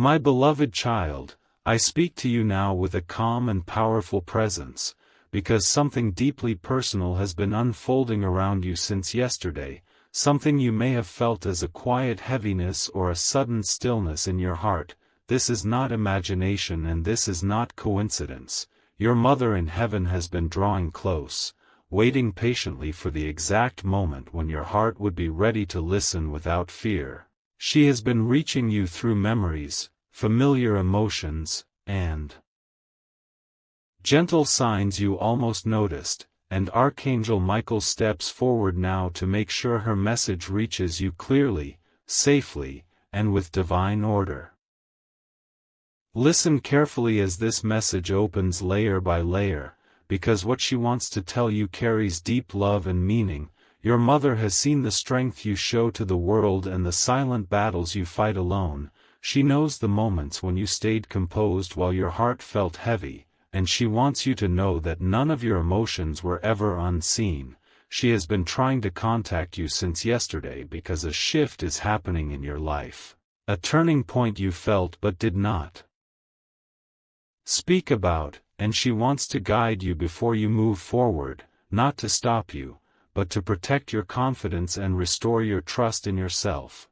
My beloved child, I speak to you now with a calm and powerful presence, because something deeply personal has been unfolding around you since yesterday, something you may have felt as a quiet heaviness or a sudden stillness in your heart. This is not imagination and this is not coincidence. Your mother in heaven has been drawing close, waiting patiently for the exact moment when your heart would be ready to listen without fear. She has been reaching you through memories, familiar emotions, and gentle signs you almost noticed, and Archangel Michael steps forward now to make sure her message reaches you clearly, safely, and with divine order. Listen carefully as this message opens layer by layer, because what she wants to tell you carries deep love and meaning. Your mother has seen the strength you show to the world and the silent battles you fight alone. She knows the moments when you stayed composed while your heart felt heavy, and she wants you to know that none of your emotions were ever unseen. She has been trying to contact you since yesterday because a shift is happening in your life, a turning point you felt but did not speak about, and she wants to guide you before you move forward, not to stop you, but to protect your confidence and restore your trust in yourself.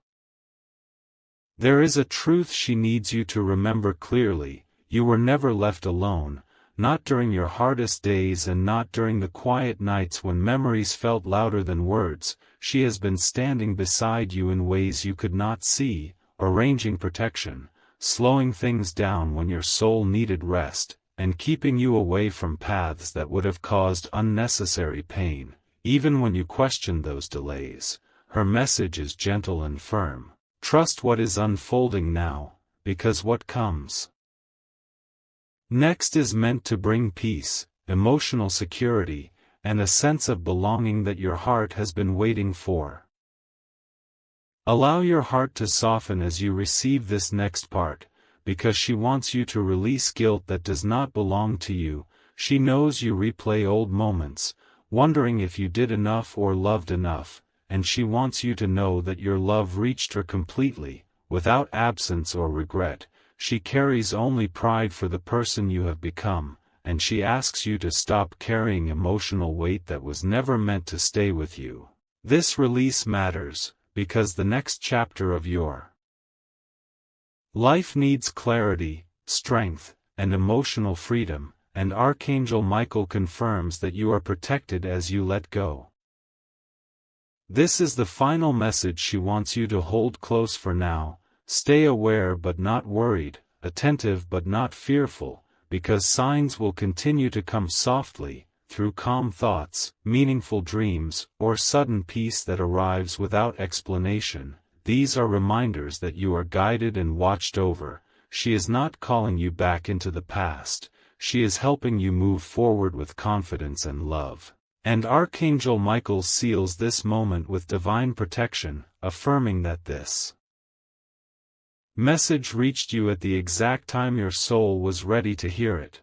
There is a truth she needs you to remember clearly: you were never left alone, not during your hardest days and not during the quiet nights when memories felt louder than words. She has been standing beside you in ways you could not see, arranging protection, slowing things down when your soul needed rest, and keeping you away from paths that would have caused unnecessary pain. Even when you question those delays, her message is gentle and firm. Trust what is unfolding now, because what comes next is meant to bring peace, emotional security, and a sense of belonging that your heart has been waiting for. Allow your heart to soften as you receive this next part, because she wants you to release guilt that does not belong to you. She knows you replay old moments, wondering if you did enough or loved enough, and she wants you to know that your love reached her completely, without absence or regret. She carries only pride for the person you have become, and she asks you to stop carrying emotional weight that was never meant to stay with you. This release matters, because the next chapter of your life needs clarity, strength, and emotional freedom, and Archangel Michael confirms that you are protected as you let go. This is the final message she wants you to hold close for now. Stay aware but not worried, attentive but not fearful, because signs will continue to come softly, through calm thoughts, meaningful dreams, or sudden peace that arrives without explanation. These are reminders that you are guided and watched over. She is not calling you back into the past. She is helping you move forward with confidence and love. And Archangel Michael seals this moment with divine protection, affirming that this message reached you at the exact time your soul was ready to hear it.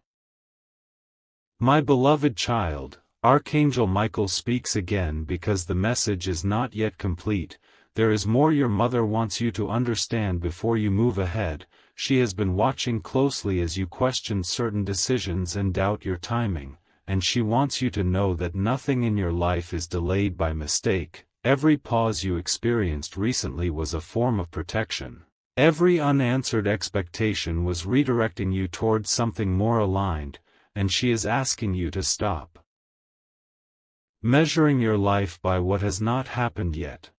My beloved child, Archangel Michael speaks again because the message is not yet complete. There is more your mother wants you to understand before you move ahead. She has been watching closely as you question certain decisions and doubt your timing, and she wants you to know that nothing in your life is delayed by mistake. Every pause you experienced recently was a form of protection. Every unanswered expectation was redirecting you towards something more aligned, and she is asking you to stop measuring your life by what has not happened yet.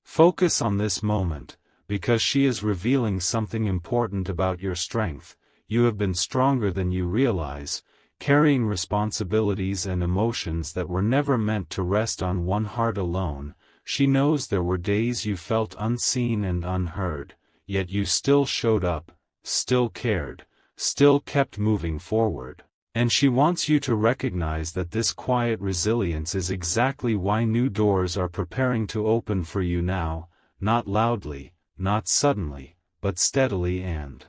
Focus on this moment, because she is revealing something important about your strength. You have been stronger than you realize, carrying responsibilities and emotions that were never meant to rest on one heart alone. She knows there were days you felt unseen and unheard, yet you still showed up, still cared, still kept moving forward. And she wants you to recognize that this quiet resilience is exactly why new doors are preparing to open for you now, not loudly, not suddenly, but steadily and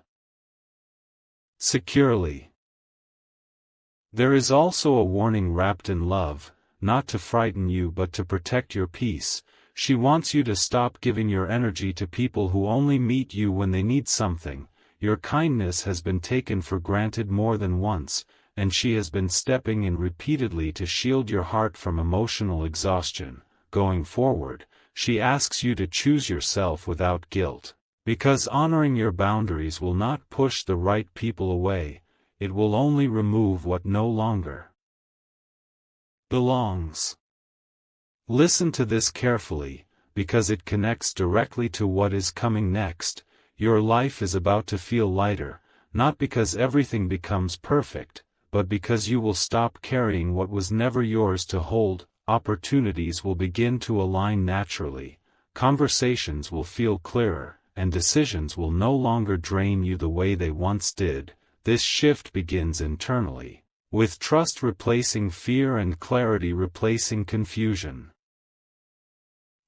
securely. There is also a warning wrapped in love, not to frighten you but to protect your peace. She wants you to stop giving your energy to people who only meet you when they need something. Your kindness has been taken for granted more than once, and she has been stepping in repeatedly to shield your heart from emotional exhaustion. Going forward, she asks you to choose yourself without guilt, because honoring your boundaries will not push the right people away, it will only remove what no longer belongs. Listen to this carefully, because it connects directly to what is coming next. Your life is about to feel lighter, not because everything becomes perfect, but because you will stop carrying what was never yours to hold. Opportunities will begin to align naturally, conversations will feel clearer, and decisions will no longer drain you the way they once did. This shift begins internally, with trust replacing fear and clarity replacing confusion.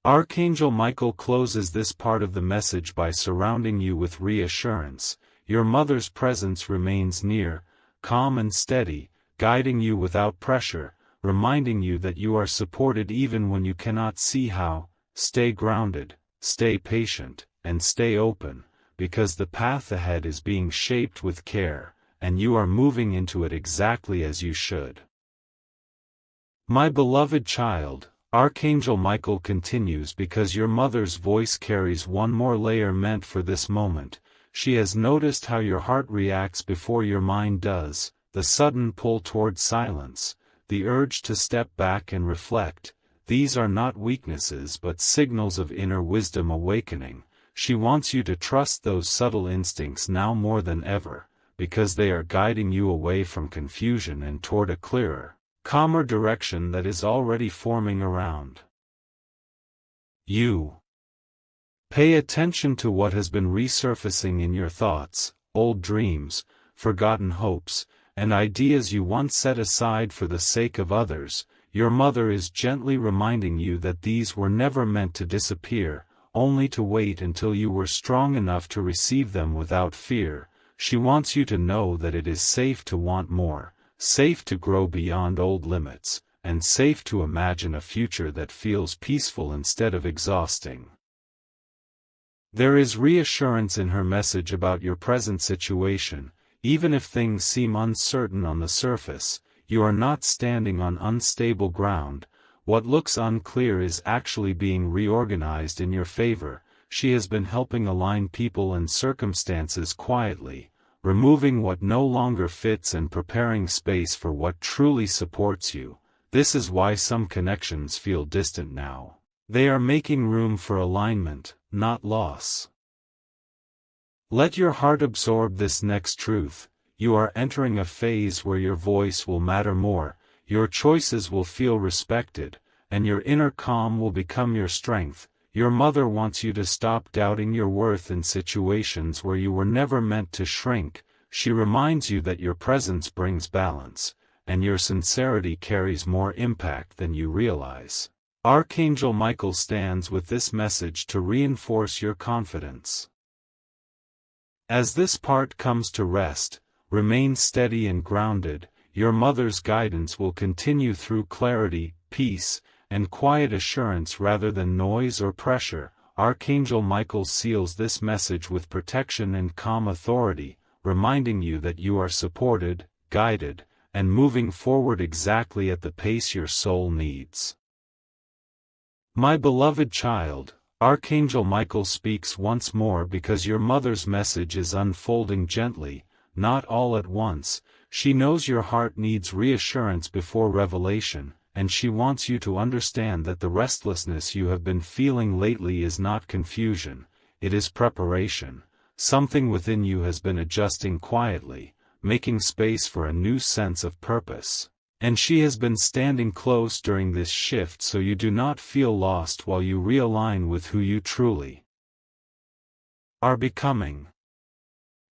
Archangel Michael closes this part of the message by surrounding you with reassurance. Your mother's presence remains near, calm and steady, guiding you without pressure, reminding you that you are supported even when you cannot see how. Stay grounded, stay patient, and stay open, because the path ahead is being shaped with care, and you are moving into it exactly as you should. My beloved child, Archangel Michael continues because your mother's voice carries one more layer meant for this moment. She has noticed how your heart reacts before your mind does, the sudden pull toward silence, the urge to step back and reflect. These are not weaknesses but signals of inner wisdom awakening. She wants you to trust those subtle instincts now more than ever, because they are guiding you away from confusion and toward a clearer, calmer direction that is already forming around you. Pay attention to what has been resurfacing in your thoughts, old dreams, forgotten hopes, and ideas you once set aside for the sake of others. Your mother is gently reminding you that these were never meant to disappear, only to wait until you were strong enough to receive them without fear. She wants you to know that it is safe to want more, safe to grow beyond old limits, and safe to imagine a future that feels peaceful instead of exhausting. There is reassurance in her message about your present situation. Even if things seem uncertain on the surface, you are not standing on unstable ground. What looks unclear is actually being reorganized in your favor. She has been helping align people and circumstances quietly, removing what no longer fits and preparing space for what truly supports you. This is why some connections feel distant now. They are making room for alignment, not loss. Let your heart absorb this next truth. You are entering a phase where your voice will matter more, your choices will feel respected, and your inner calm will become your strength. Your mother wants you to stop doubting your worth in situations where you were never meant to shrink. She reminds you that your presence brings balance, and your sincerity carries more impact than you realize. Archangel Michael stands with this message to reinforce your confidence. As this part comes to rest, remain steady and grounded. Your mother's guidance will continue through clarity, peace, and quiet assurance rather than noise or pressure. Archangel Michael seals this message with protection and calm authority, reminding you that you are supported, guided, and moving forward exactly at the pace your soul needs. My beloved child, Archangel Michael speaks once more because your mother's message is unfolding gently, not all at once. She knows your heart needs reassurance before revelation, and she wants you to understand that the restlessness you have been feeling lately is not confusion, it is preparation. Something within you has been adjusting quietly, making space for a new sense of purpose. And she has been standing close during this shift so you do not feel lost while you realign with who you truly are becoming.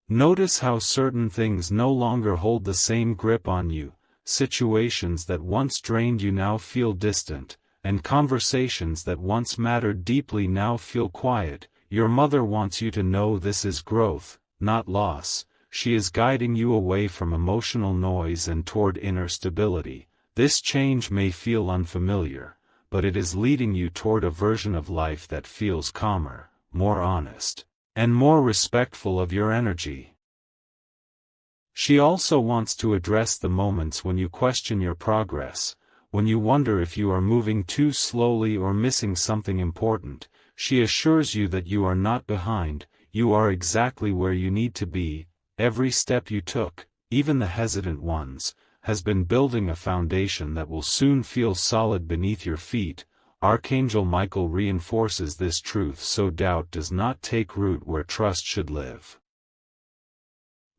Notice how certain things no longer hold the same grip on you. Situations that once drained you now feel distant, and conversations that once mattered deeply now feel quiet. Your mother wants you to know this is growth, not loss. She is guiding you away from emotional noise and toward inner stability. This change may feel unfamiliar, but it is leading you toward a version of life that feels calmer, more honest, and more respectful of your energy. She also wants to address the moments when you question your progress, when you wonder if you are moving too slowly or missing something important. She assures you that you are not behind, you are exactly where you need to be. Every step you took, even the hesitant ones, has been building a foundation that will soon feel solid beneath your feet. Archangel Michael reinforces this truth so doubt does not take root where trust should live.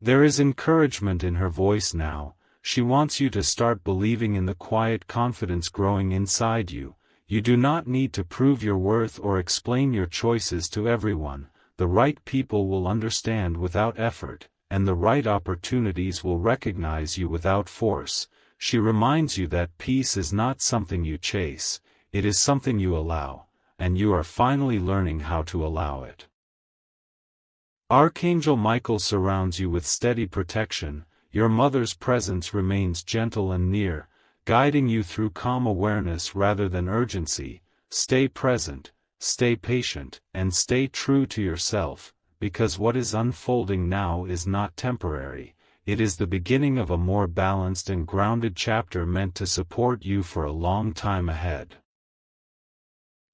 There is encouragement in her voice now. She wants you to start believing in the quiet confidence growing inside you. You do not need to prove your worth or explain your choices to everyone. The right people will understand without effort, and the right opportunities will recognize you without force. She reminds you that peace is not something you chase, it is something you allow, and you are finally learning how to allow it. Archangel Michael surrounds you with steady protection. Your mother's presence remains gentle and near, guiding you through calm awareness rather than urgency. Stay present, stay patient, and stay true to yourself, because what is unfolding now is not temporary. It is the beginning of a more balanced and grounded chapter meant to support you for a long time ahead.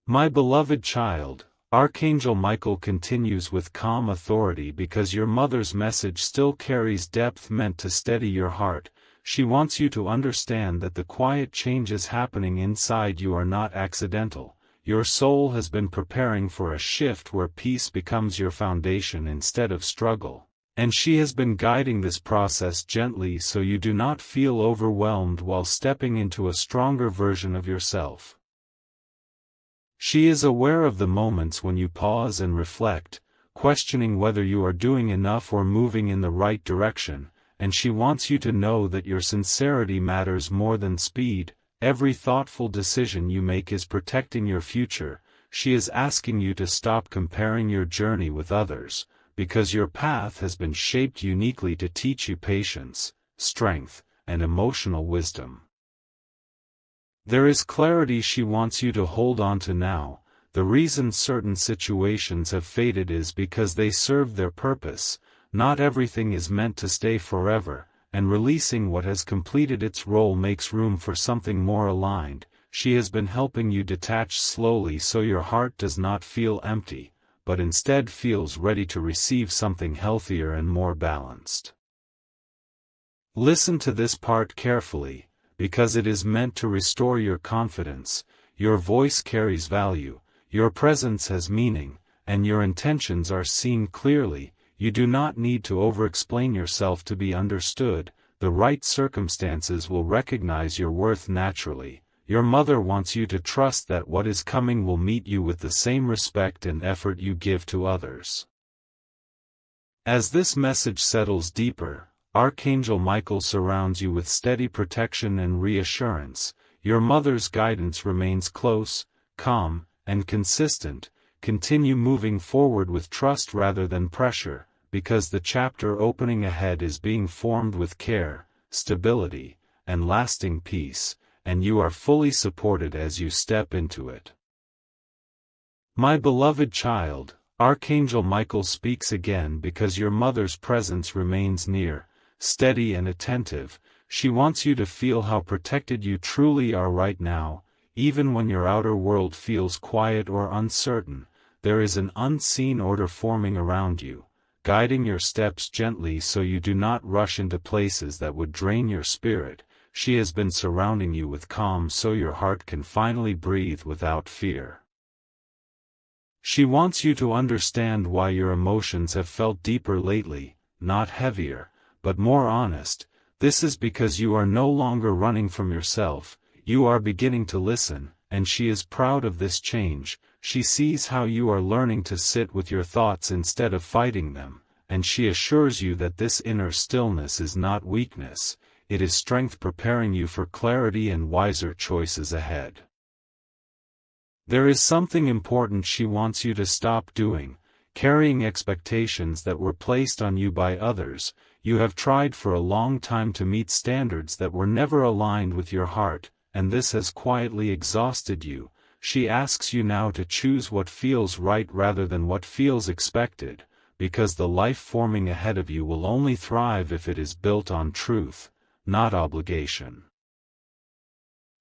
My beloved child, Archangel Michael continues with calm authority because your mother's message still carries depth meant to steady your heart. She wants you to understand that the quiet changes happening inside you are not accidental. Your soul has been preparing for a shift where peace becomes your foundation instead of struggle, and she has been guiding this process gently so you do not feel overwhelmed while stepping into a stronger version of yourself. She is aware of the moments when you pause and reflect, questioning whether you are doing enough or moving in the right direction, and she wants you to know that your sincerity matters more than speed. Every thoughtful decision you make is protecting your future. She is asking you to stop comparing your journey with others, because your path has been shaped uniquely to teach you patience, strength, and emotional wisdom. There is clarity she wants you to hold on to now. The reason certain situations have faded is because they served their purpose. Not everything is meant to stay forever, and releasing what has completed its role makes room for something more aligned. She has been helping you detach slowly so your heart does not feel empty, but instead feels ready to receive something healthier and more balanced. Listen to this part carefully, because it is meant to restore your confidence. Your voice carries value, your presence has meaning, and your intentions are seen clearly. You do not need to over-explain yourself to be understood. The right circumstances will recognize your worth naturally. Your mother wants you to trust that what is coming will meet you with the same respect and effort you give to others. As this message settles deeper, Archangel Michael surrounds you with steady protection and reassurance. Your mother's guidance remains close, calm, and consistent. Continue moving forward with trust rather than pressure, because the chapter opening ahead is being formed with care, stability, and lasting peace, and you are fully supported as you step into it. My beloved child, Archangel Michael speaks again because your mother's presence remains near, steady and attentive. She wants you to feel how protected you truly are right now. Even when your outer world feels quiet or uncertain, there is an unseen order forming around you, guiding your steps gently so you do not rush into places that would drain your spirit. She has been surrounding you with calm so your heart can finally breathe without fear. She wants you to understand why your emotions have felt deeper lately, not heavier, but more honest. This is because you are no longer running from yourself, you are beginning to listen, and she is proud of this change. She sees how you are learning to sit with your thoughts instead of fighting them, and she assures you that this inner stillness is not weakness, it is strength preparing you for clarity and wiser choices ahead. There is something important she wants you to stop doing, carrying expectations that were placed on you by others. You have tried for a long time to meet standards that were never aligned with your heart, and this has quietly exhausted you. She asks you now to choose what feels right rather than what feels expected, because the life forming ahead of you will only thrive if it is built on truth, not obligation.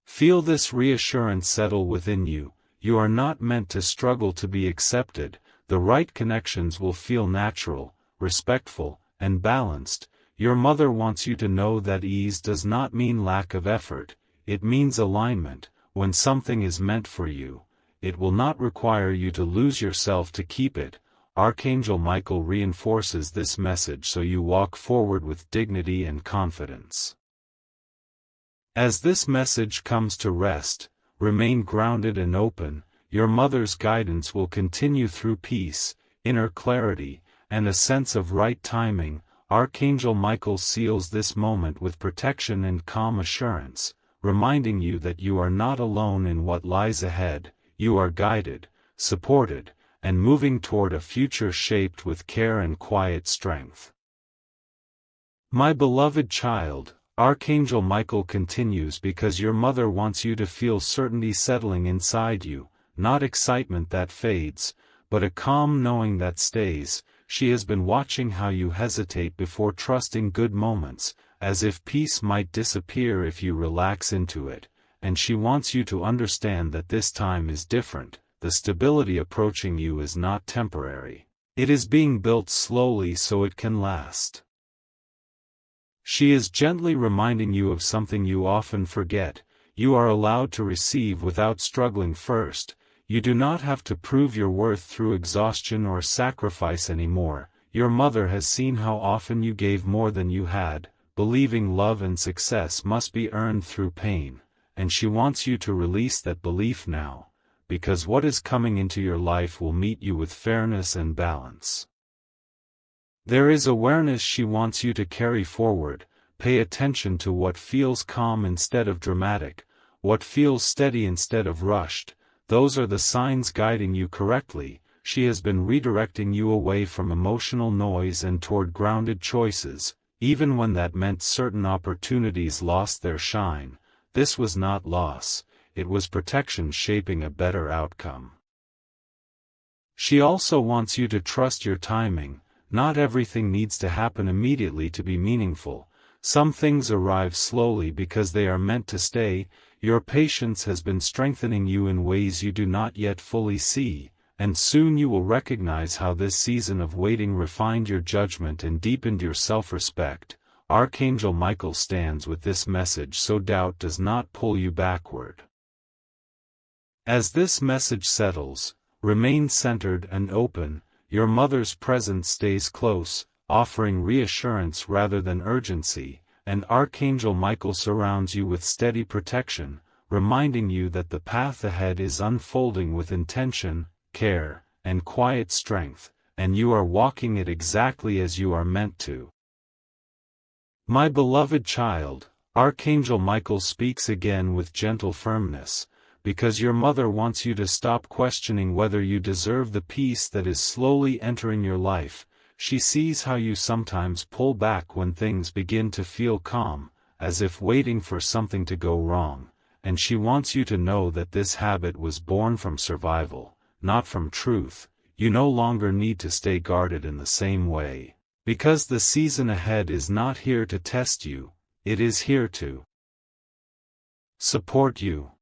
Feel this reassurance settle within you. You are not meant to struggle to be accepted. The right connections will feel natural, respectful, and balanced. Your mother wants you to know that ease does not mean lack of effort, it means alignment. When something is meant for you, it will not require you to lose yourself to keep it. Archangel Michael reinforces this message so you walk forward with dignity and confidence. As this message comes to rest, remain grounded and open. Your mother's guidance will continue through peace, inner clarity, and a sense of right timing. Archangel Michael seals this moment with protection and calm assurance, reminding you that you are not alone in what lies ahead. You are guided, supported, and moving toward a future shaped with care and quiet strength. My beloved child, Archangel Michael continues because your mother wants you to feel certainty settling inside you, not excitement that fades, but a calm knowing that stays. She has been watching how you hesitate before trusting good moments, as if peace might disappear if you relax into it, and she wants you to understand that this time is different. The stability approaching you is not temporary. It is being built slowly so it can last. She is gently reminding you of something you often forget. You are allowed to receive without struggling first. You do not have to prove your worth through exhaustion or sacrifice anymore. Your mother has seen how often you gave more than you had, believing love and success must be earned through pain, and she wants you to release that belief now, because what is coming into your life will meet you with fairness and balance. There is awareness she wants you to carry forward. Pay attention to what feels calm instead of dramatic, what feels steady instead of rushed. Those are the signs guiding you correctly. She has been redirecting you away from emotional noise and toward grounded choices, even when that meant certain opportunities lost their shine. This was not loss, it was protection shaping a better outcome. She also wants you to trust your timing. Not everything needs to happen immediately to be meaningful. Some things arrive slowly because they are meant to stay. Your patience has been strengthening you in ways you do not yet fully see, and soon you will recognize how this season of waiting refined your judgment and deepened your self-respect. Archangel Michael stands with this message so doubt does not pull you backward. As this message settles, remain centered and open. Your mother's presence stays close, offering reassurance rather than urgency, and Archangel Michael surrounds you with steady protection, reminding you that the path ahead is unfolding with intention, care, and quiet strength, and you are walking it exactly as you are meant to. My beloved child, Archangel Michael speaks again with gentle firmness, because your mother wants you to stop questioning whether you deserve the peace that is slowly entering your life. She sees how you sometimes pull back when things begin to feel calm, as if waiting for something to go wrong, and she wants you to know that this habit was born from survival, not from truth. You no longer need to stay guarded in the same way, because the season ahead is not here to test you, it is here to support you.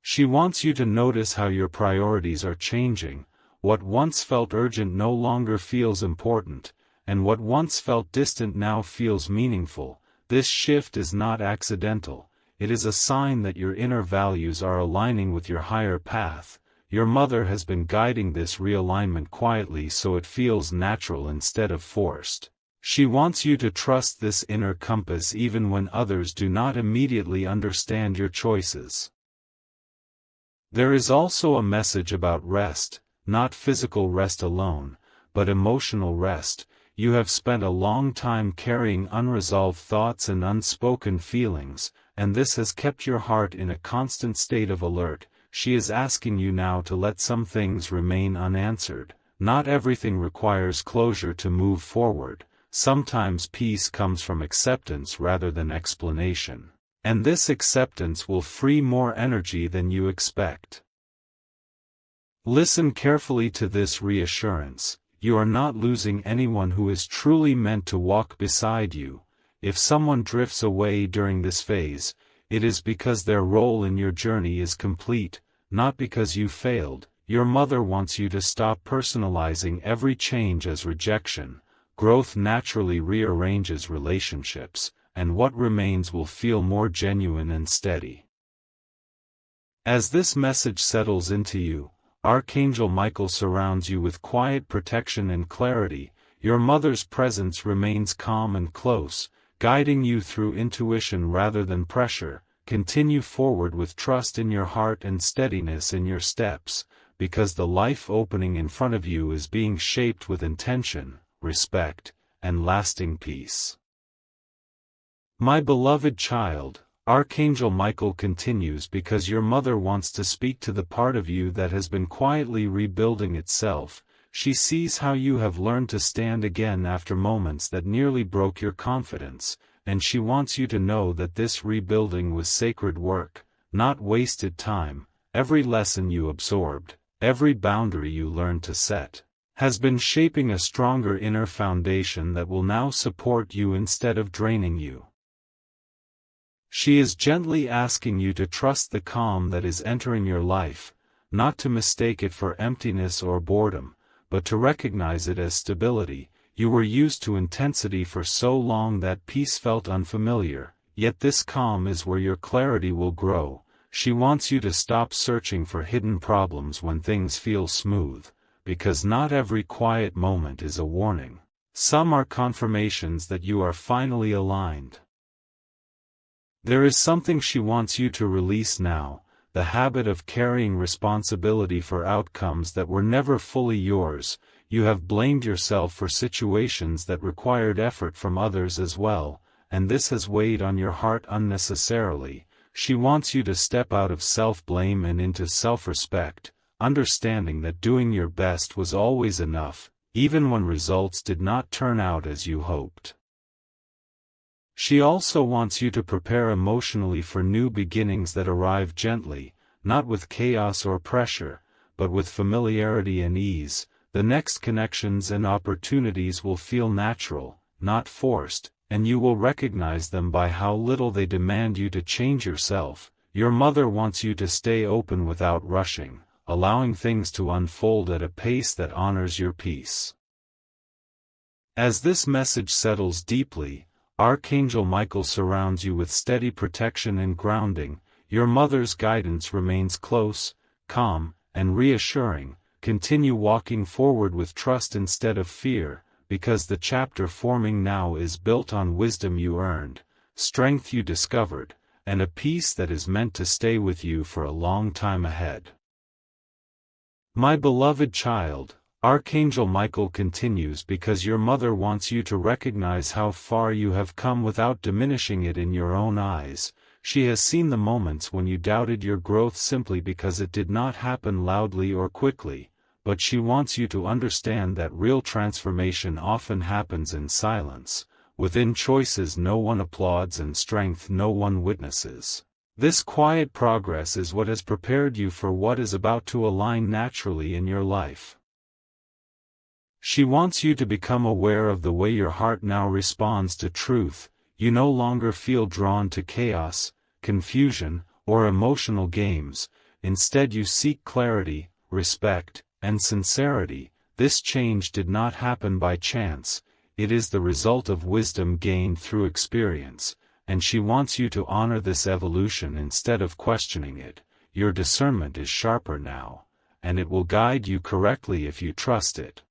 She wants you to notice how your priorities are changing. What once felt urgent no longer feels important, and what once felt distant now feels meaningful. This shift is not accidental, it is a sign that your inner values are aligning with your higher path. Your mother has been guiding this realignment quietly so it feels natural instead of forced. She wants you to trust this inner compass even when others do not immediately understand your choices. There is also a message about rest, not physical rest alone, but emotional rest. You have spent a long time carrying unresolved thoughts and unspoken feelings, and this has kept your heart in a constant state of alert. She is asking you now to let some things remain unanswered. Not everything requires closure to move forward. Sometimes peace comes from acceptance rather than explanation. And this acceptance will free more energy than you expect. Listen carefully to this reassurance: you are not losing anyone who is truly meant to walk beside you. If someone drifts away during this phase, it is because their role in your journey is complete, not because you failed. Your mother wants you to stop personalizing every change as rejection. Growth naturally rearranges relationships, and what remains will feel more genuine and steady. As this message settles into you, Archangel Michael surrounds you with quiet protection and clarity. Your mother's presence remains calm and close, guiding you through intuition rather than pressure. Continue forward with trust in your heart and steadiness in your steps, because the life opening in front of you is being shaped with intention, respect, and lasting peace. My beloved child, Archangel Michael continues because your mother wants to speak to the part of you that has been quietly rebuilding itself. She sees how you have learned to stand again after moments that nearly broke your confidence, and she wants you to know that this rebuilding was sacred work, not wasted time. Every lesson you absorbed, every boundary you learned to set, has been shaping a stronger inner foundation that will now support you instead of draining you. She is gently asking you to trust the calm that is entering your life, not to mistake it for emptiness or boredom, but to recognize it as stability. You were used to intensity for so long that peace felt unfamiliar, yet this calm is where your clarity will grow. She wants you to stop searching for hidden problems when things feel smooth, because not every quiet moment is a warning. Some are confirmations that you are finally aligned. There is something she wants you to release now: the habit of carrying responsibility for outcomes that were never fully yours. You have blamed yourself for situations that required effort from others as well, and this has weighed on your heart unnecessarily. She wants you to step out of self-blame and into self-respect, understanding that doing your best was always enough, even when results did not turn out as you hoped. She also wants you to prepare emotionally for new beginnings that arrive gently, not with chaos or pressure, but with familiarity and ease. The next connections and opportunities will feel natural, not forced, and you will recognize them by how little they demand you to change yourself. Your mother wants you to stay open without rushing, allowing things to unfold at a pace that honors your peace. As this message settles deeply, Archangel Michael surrounds you with steady protection and grounding. Your mother's guidance remains close, calm, and reassuring. Continue walking forward with trust instead of fear, because the chapter forming now is built on wisdom you earned, strength you discovered, and a peace that is meant to stay with you for a long time ahead. My beloved child, Archangel Michael continues because your mother wants you to recognize how far you have come without diminishing it in your own eyes. She has seen the moments when you doubted your growth simply because it did not happen loudly or quickly, but she wants you to understand that real transformation often happens in silence, within choices no one applauds and strength no one witnesses. This quiet progress is what has prepared you for what is about to align naturally in your life. She wants you to become aware of the way your heart now responds to truth. You no longer feel drawn to chaos, confusion, or emotional games. Instead you seek clarity, respect, and sincerity. This change did not happen by chance. It is the result of wisdom gained through experience, and she wants you to honor this evolution instead of questioning it. Your discernment is sharper now, and it will guide you correctly if you trust it.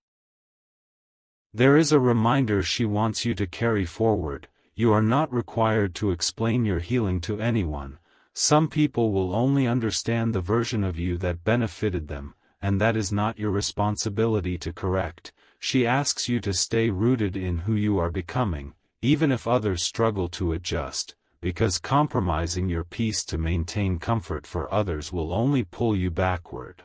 There is a reminder she wants you to carry forward. You are not required to explain your healing to anyone. Some people will only understand the version of you that benefited them, and that is not your responsibility to correct. She asks you to stay rooted in who you are becoming, even if others struggle to adjust, because compromising your peace to maintain comfort for others will only pull you backward.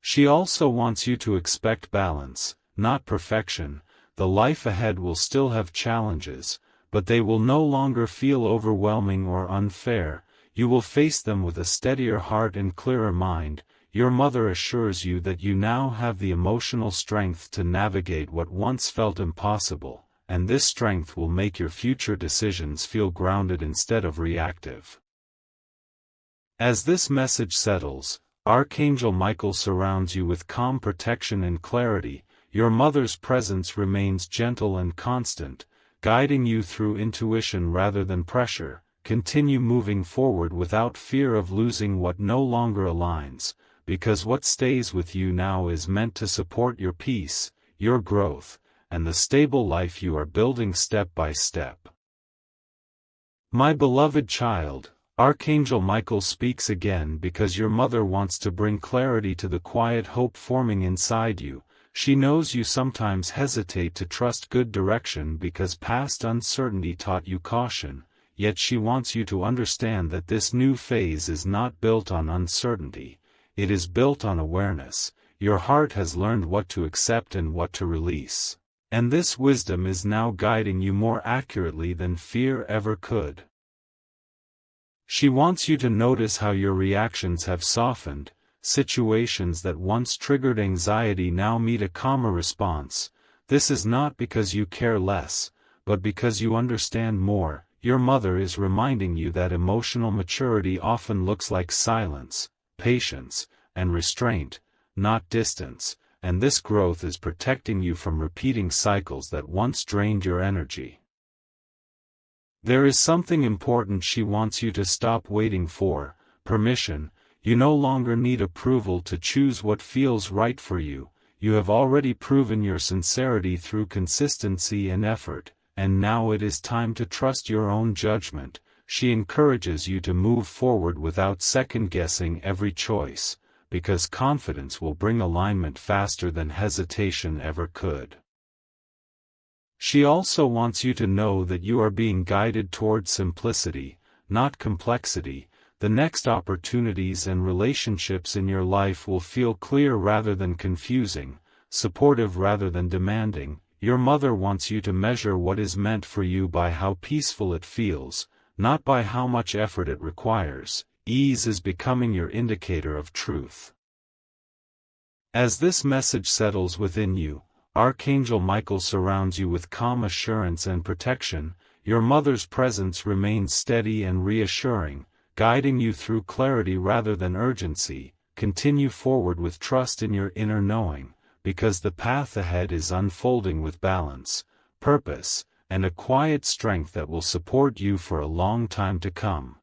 She also wants you to expect balance, not perfection. The life ahead will still have challenges, but they will no longer feel overwhelming or unfair. You will face them with a steadier heart and clearer mind. Your mother assures you that you now have the emotional strength to navigate what once felt impossible, and this strength will make your future decisions feel grounded instead of reactive. As this message settles, Archangel Michael surrounds you with calm protection and clarity. Your mother's presence remains gentle and constant, guiding you through intuition rather than pressure. Continue moving forward without fear of losing what no longer aligns, because what stays with you now is meant to support your peace, your growth, and the stable life you are building step by step. My beloved child, Archangel Michael speaks again because your mother wants to bring clarity to the quiet hope forming inside you. She knows you sometimes hesitate to trust good direction because past uncertainty taught you caution, yet she wants you to understand that this new phase is not built on uncertainty, it is built on awareness. Your heart has learned what to accept and what to release, and this wisdom is now guiding you more accurately than fear ever could. She wants you to notice how your reactions have softened. Situations that once triggered anxiety now meet a calmer response. This is not because you care less, but because you understand more. Your mother is reminding you that emotional maturity often looks like silence, patience, and restraint, not distance, and this growth is protecting you from repeating cycles that once drained your energy. There is something important she wants you to stop waiting for: permission. You no longer need approval to choose what feels right for you. You have already proven your sincerity through consistency and effort, and now it is time to trust your own judgment. She encourages you to move forward without second-guessing every choice, because confidence will bring alignment faster than hesitation ever could. She also wants you to know that you are being guided toward simplicity, not complexity. The next opportunities and relationships in your life will feel clear rather than confusing, supportive rather than demanding. Your mother wants you to measure what is meant for you by how peaceful it feels, not by how much effort it requires. Ease is becoming your indicator of truth. As this message settles within you, Archangel Michael surrounds you with calm assurance and protection. Your mother's presence remains steady and reassuring, guiding you through clarity rather than urgency. Continue forward with trust in your inner knowing, because the path ahead is unfolding with balance, purpose, and a quiet strength that will support you for a long time to come.